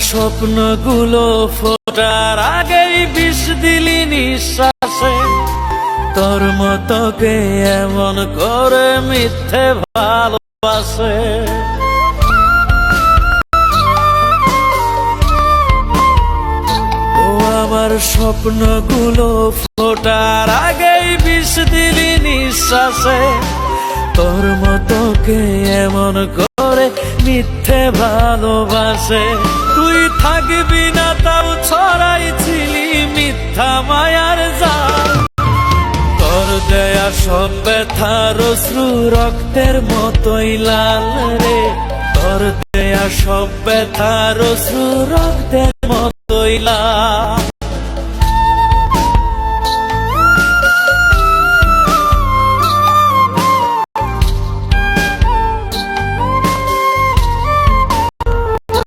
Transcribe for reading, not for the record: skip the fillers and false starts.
স্বপ্নগুলো ফোটার আগেই বিষ দিলি নিঃশ্বাসে, তোর মতো কে এমন করে মিথ্যে ভালোবাসে। ও আমার স্বপ্নগুলো ফোটার আগেই বিষ দিলি নিঃশ্বাসে, তোর মতো কে এমন করে মিথ্যে ভালোবাসে। তুই থাকবি না তাও ছড়াইছিলি মিথ্যা মায়ার জাল, তোর দেয়া সব ব্যথার অশ্রু রক্তের মতোই লাল রে, তোর দেয়া সব ব্যথার অশ্রু রক্তের মতোই লাল।